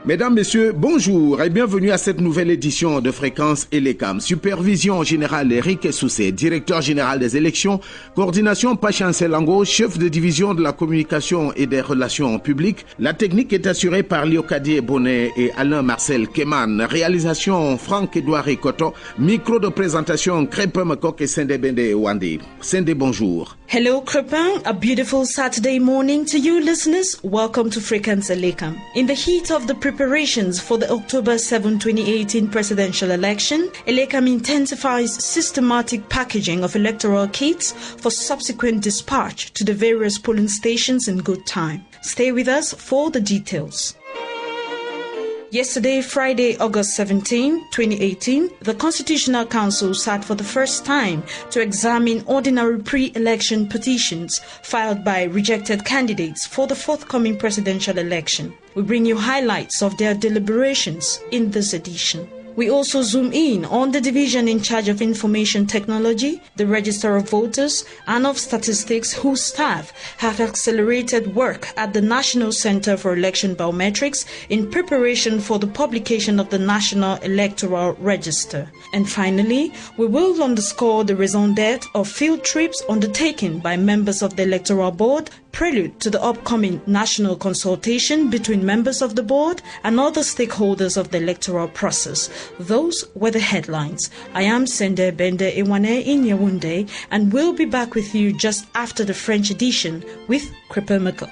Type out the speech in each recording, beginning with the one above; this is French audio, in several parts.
Mesdames, Messieurs, bonjour et bienvenue à cette nouvelle édition de Fréquence Elecam. Supervision générale Eric Soucé, directeur général des élections, coordination Pachan Lango, chef de division de la communication et des relations publiques. La technique est assurée par Léocadie Bonnet et Alain-Marcel Keman. Réalisation Franck-Edouard Ekoto. Micro de présentation Crépin Mekok et Sende Bende Wandi. Sende, bonjour. Hello, Crépin. A beautiful Saturday morning to you, listeners. Welcome to Fréquence Elecam. In the heat of the preparations for the October 7, 2018 presidential election, Elecam intensifies systematic packaging of electoral kits for subsequent dispatch to the various polling stations in good time. Stay with us for the details. Yesterday, Friday, August 17, 2018, the Constitutional Council sat for the first time to examine ordinary pre-election petitions filed by rejected candidates for the forthcoming presidential election. We bring you highlights of their deliberations in this edition. We also zoom in on the division in charge of information technology, the Register of Voters, and of Statistics, whose staff have accelerated work at the National Center for Election Biometrics in preparation for the publication of the National Electoral Register. And finally, we will underscore the raison d'etre of field trips undertaken by members of the Electoral Board, prelude to the upcoming national consultation between members of the board and other stakeholders of the electoral process. Those were the headlines. I am Sende Bende Ewane in Yaoundé and will be back with you just after the French edition with Crépin Mekok.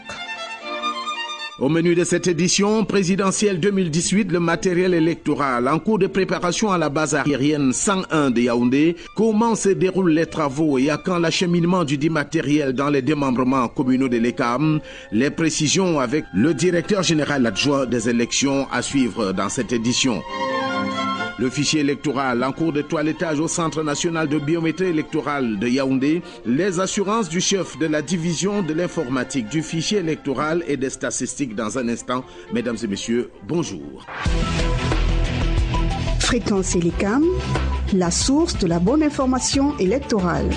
Au menu de cette édition présidentielle 2018, le matériel électoral en cours de préparation à la base aérienne 101 de Yaoundé. Comment se déroulent les travaux et à quand l'acheminement du dit matériel dans les démembrements communaux de l'ECAM? Les précisions avec le directeur général adjoint des élections à suivre dans cette édition. Le fichier électoral en cours de toilettage au Centre national de biométrie électorale de Yaoundé, les assurances du chef de la division de l'informatique du fichier électoral et des statistiques dans un instant. Mesdames et messieurs, bonjour. Fréquence Elecam, la source de la bonne information électorale.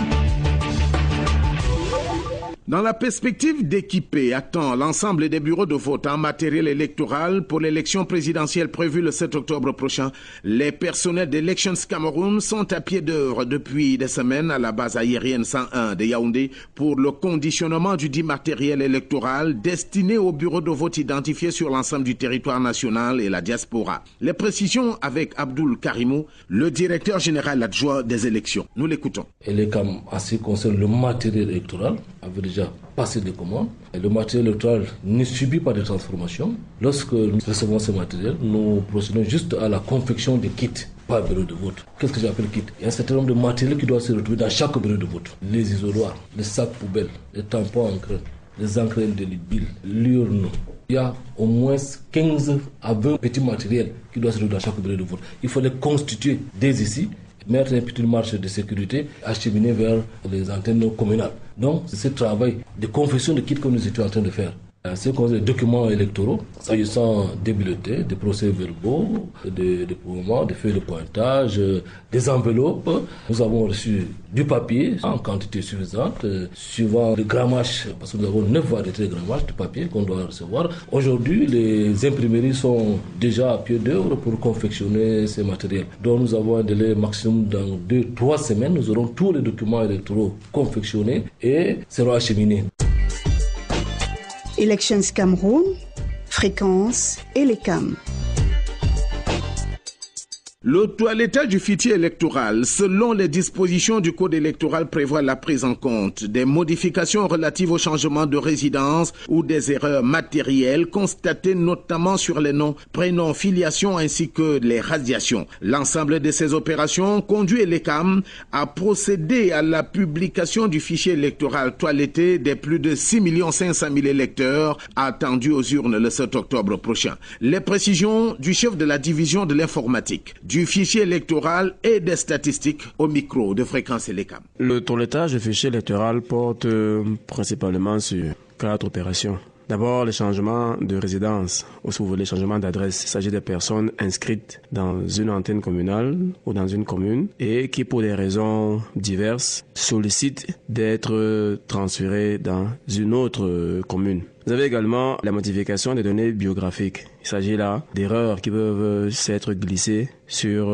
Dans la perspective d'équiper à temps l'ensemble des bureaux de vote en matériel électoral pour l'élection présidentielle prévue le 7 octobre prochain, les personnels d'Elections Cameroun sont à pied d'œuvre depuis des semaines à la base aérienne 101 de Yaoundé pour le conditionnement du dit matériel électoral destiné aux bureaux de vote identifiés sur l'ensemble du territoire national et la diaspora. Les précisions avec Abdoul Karimou, le directeur général adjoint des élections. Nous l'écoutons. Elecam, en ce qui concerne le matériel électoral, avait déjà passé des commandes. Et le matériel électoral ne subit pas de transformation. Lorsque nous recevons ce matériel, nous procédons juste à la confection des kits par bureau de vote. Qu'est-ce que j'appelle kit? Il y a un certain nombre de matériels qui doivent se retrouver dans chaque bureau de vote. Les isoloirs, les sacs poubelles, les tampons encrés, les encres indélébiles, l'urne. Il y a au moins 15 à 20 petits matériels qui doivent se retrouver dans chaque bureau de vote. Il faut les constituer dès ici, mettre une petite marche de sécurité, acheminer vers les antennes communales. Donc, c'est ce travail de confection de kits que nous étions en train de faire. C'est comme les documents électoraux, s'agissant des bulletins, des procès-verbaux, des dépouillements, des feuilles de pointage, des enveloppes. Nous avons reçu du papier en quantité suffisante, suivant le grammage, parce que nous avons 9 variétés de grammage de papier qu'on doit recevoir. Aujourd'hui, les imprimeries sont déjà à pied d'œuvre pour confectionner ces matériels. Donc nous avons un délai maximum dans 2-3 semaines. Nous aurons tous les documents électoraux confectionnés et seront acheminés. Elections Cameroun, Fréquence Elecam. Le toilettage du fichier électoral, selon les dispositions du Code électoral, prévoit la prise en compte des modifications relatives au changement de résidence ou des erreurs matérielles constatées notamment sur les noms, prénoms, filiations ainsi que les radiations. L'ensemble de ces opérations conduit l'ECAM à procéder à la publication du fichier électoral toiletté des plus de 6 500 000 électeurs attendus aux urnes le 7 octobre prochain. Les précisions du chef de la division de l'informatique, du fichier électoral et des statistiques au micro de Fréquence Elecam. Le toilettage du fichier électoral porte principalement sur 4 opérations. D'abord, les changements de résidence, ou si vous voulez, changements d'adresse. Il s'agit des personnes inscrites dans une antenne communale ou dans une commune et qui, pour des raisons diverses, sollicitent d'être transférées dans une autre commune. Vous avez également la modification des données biographiques. Il s'agit là d'erreurs qui peuvent s'être glissées sur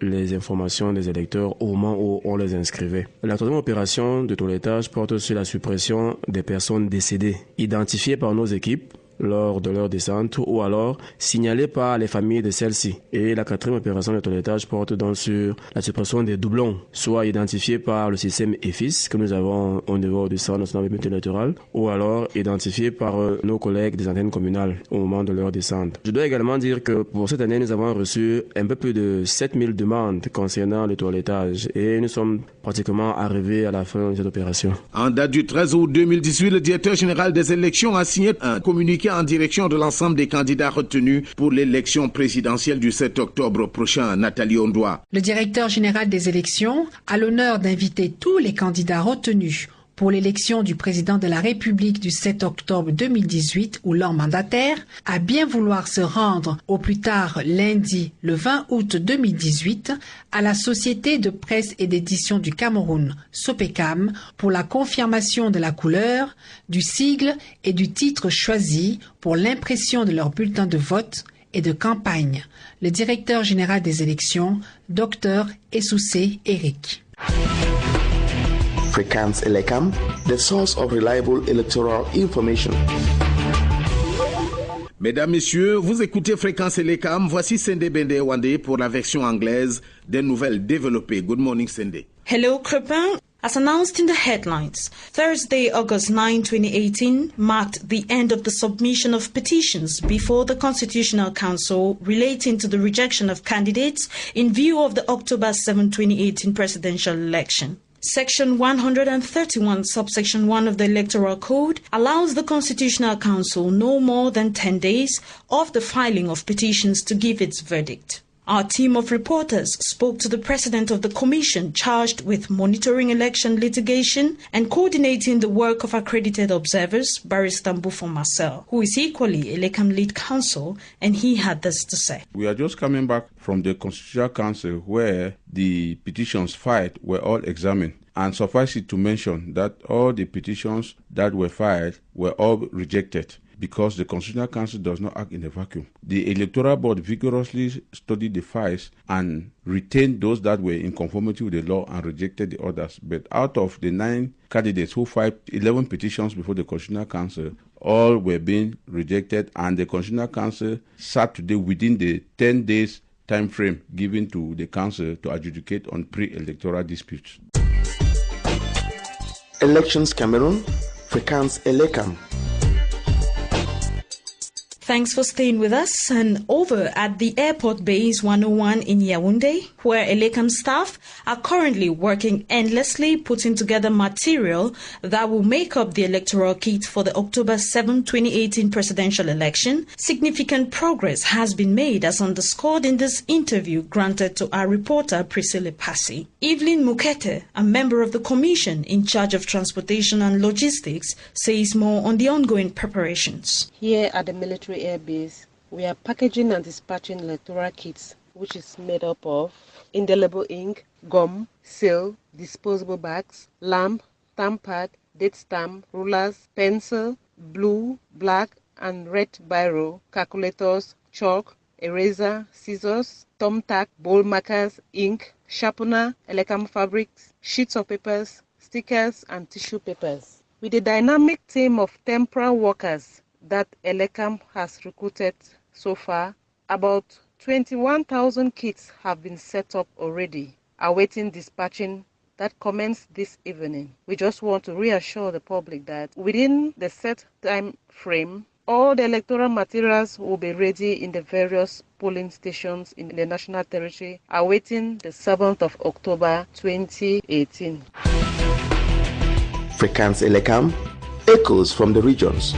les informations des électeurs au moment où on les inscrivait. La troisième opération de toilettage porte sur la suppression des personnes décédées, identifiées par nos équipes lors de leur descente ou alors signalées par les familles de celles-ci. Et la quatrième opération de toilettage porte donc sur la suppression des doublons, soit identifiés par le système EFIS que nous avons au niveau du Centre national de électoral ou alors identifiés par nos collègues des antennes communales au moment de leur descente. Je dois également dire que pour cette année, nous avons reçu un peu plus de 7000 demandes concernant le toilettage et nous sommes pratiquement arrivés à la fin de cette opération. En date du 13 août 2018, le directeur général des élections a signé un communiqué en direction de l'ensemble des candidats retenus pour l'élection présidentielle du 7 octobre prochain. Nathalie Ondoa. Le directeur général des élections a l'honneur d'inviter tous les candidats retenus pour l'élection du président de la République du 7 octobre 2018 ou leur mandataire à bien vouloir se rendre au plus tard lundi le 20 août 2018 à la Société de presse et d'édition du Cameroun, Sopecam, pour la confirmation de la couleur, du sigle et du titre choisi pour l'impression de leur bulletin de vote et de campagne. Le directeur général des élections, Dr Essoussé Eric. Fréquence Elecam, the source of reliable electoral information. Mesdames, Messieurs, vous écoutez Fréquence Elecam. Voici Sende Bende Wande pour la version anglaise des nouvelles développées. Good morning, Sende. Hello, Kripin. As announced in the headlines, Thursday, August 9, 2018, marked the end of the submission of petitions before the Constitutional Council relating to the rejection of candidates in view of the October 7, 2018 presidential election. Section 131, subsection 1 of the Electoral Code allows the Constitutional Council no more than 10 days of the filing of petitions to give its verdict. Our team of reporters spoke to the president of the commission charged with monitoring election litigation and coordinating the work of accredited observers, Barrister Mbufo Marcel, who is equally Elecam lead counsel, and he had this to say. We are just coming back from the Constitutional Council where the petitions filed were all examined. And suffice it to mention that all the petitions that were filed were all rejected, because the Constitutional Council does not act in a vacuum. The Electoral Board vigorously studied the files and retained those that were in conformity with the law and rejected the others. But out of the 9 candidates who filed 11 petitions before the Constitutional Council, all were being rejected, and the Constitutional Council sat today within the 10 days time frame given to the Council to adjudicate on pre-electoral disputes. Elections Cameroon, Fréquence Elecam. Thanks for staying with us. And over at the Airport Base 101 in Yaoundé, where Elecam staff are currently working endlessly putting together material that will make up the electoral kit for the October 7, 2018 presidential election, significant progress has been made as underscored in this interview granted to our reporter Priscilla Passy. Evelyn Mukete, a member of the commission in charge of transportation and logistics, says more on the ongoing preparations. Here at the military air base, we are packaging and dispatching electoral kits, which is made up of indelible ink, gum, seal, disposable bags, lamp, stamp pad, date stamp, rulers, pencil, blue, black and red biro, calculators, chalk, eraser, scissors, thumbtack, bowl markers, ink, sharpener, Elecam fabrics, sheets of papers, stickers and tissue papers. With a dynamic team of temporary workers that Elecam has recruited so far, about 21,000 kits have been set up already, awaiting dispatching that commenced this evening. We just want to reassure the public that within the set time frame, all the electoral materials will be ready in the various polling stations in the National Territory, awaiting the 7th of October 2018. Fréquence Elecam, echoes from the regions.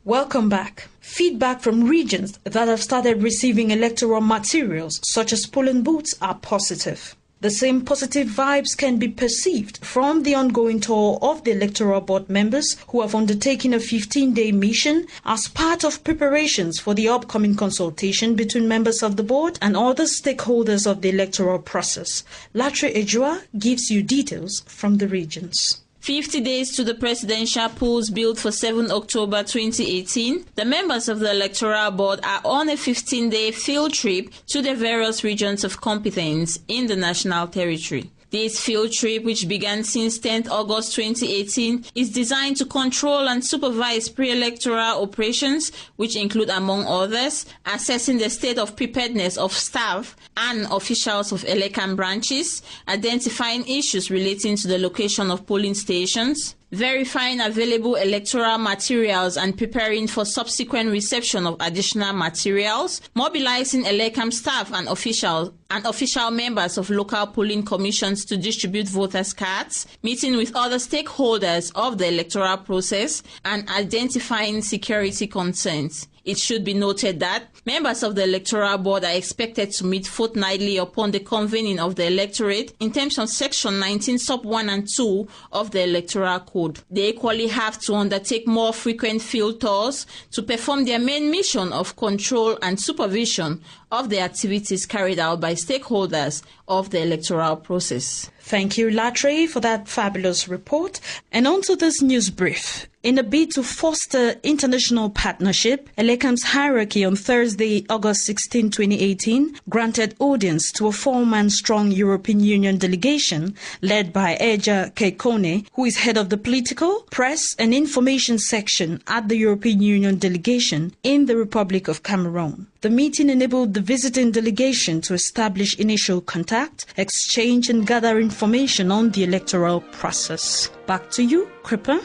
Welcome back. Feedback from regions that have started receiving electoral materials such as polling booths are positive. The same positive vibes can be perceived from the ongoing tour of the Electoral Board members who have undertaken a 15-day mission as part of preparations for the upcoming consultation between members of the board and other stakeholders of the electoral process. Latre Ejua gives you details from the regions. 50 days to the presidential polls billed for 7 October 2018, the members of the Electoral Board are on a 15-day field trip to the various regions of competence in the National Territory. This field trip, which began since 10 August 2018, is designed to control and supervise pre-electoral operations, which include, among others, assessing the state of preparedness of staff and officials of ELECAM branches, identifying issues relating to the location of polling stations, verifying available electoral materials and preparing for subsequent reception of additional materials, mobilizing ELECAM staff and official members of local polling commissions to distribute voters' cards, meeting with other stakeholders of the electoral process, and identifying security concerns. It should be noted that members of the Electoral Board are expected to meet fortnightly upon the convening of the electorate in terms of Section 19 Sub 1 and 2 of the Electoral Code. They equally have to undertake more frequent field tours to perform their main mission of control and supervision of the activities carried out by stakeholders of the electoral process. Thank you, Latre, for that fabulous report. And on to this news brief. In a bid to foster international partnership, ELECAM's hierarchy on Thursday, August 16, 2018, granted audience to a four-man strong European Union delegation led by Eja Kekone, who is head of the political, press and information section at the European Union delegation in the Republic of Cameroon. The meeting enabled the visiting delegation to establish initial contact, exchange and gather information on the electoral process. Back to you, Kripa.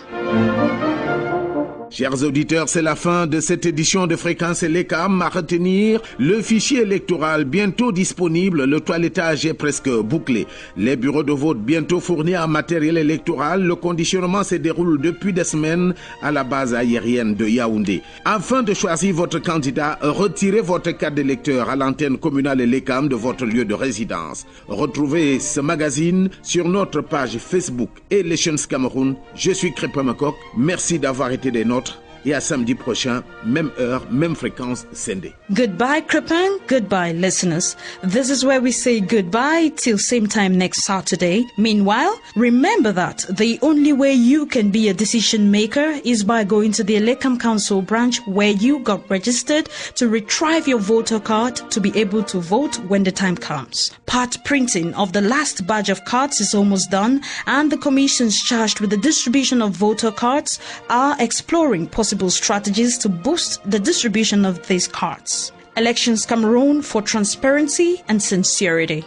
Chers auditeurs, c'est la fin de cette édition de Fréquence ELECAM. À retenir, le fichier électoral bientôt disponible, le toilettage est presque bouclé. Les bureaux de vote bientôt fournis en matériel électoral. Le conditionnement se déroule depuis des semaines à la base aérienne de Yaoundé. Afin de choisir votre candidat, retirez votre carte d'électeur à l'antenne communale ELECAM de votre lieu de résidence. Retrouvez ce magazine sur notre page Facebook Elections Cameroun. Je suis Kripa Makok. Merci d'avoir été des nôtres. Et à samedi prochain, même heure, même fréquence, Sendé. Goodbye, Kripan. Goodbye, listeners. This is where we say goodbye till same time next Saturday. Meanwhile, remember that the only way you can be a decision maker is by going to the ELECAM Council branch where you got registered to retrieve your voter card to be able to vote when the time comes. Part printing of the last batch of cards is almost done, and the commissions charged with the distribution of voter cards are exploring possible strategies to boost the distribution of these cards. Elections Cameroon for transparency and sincerity.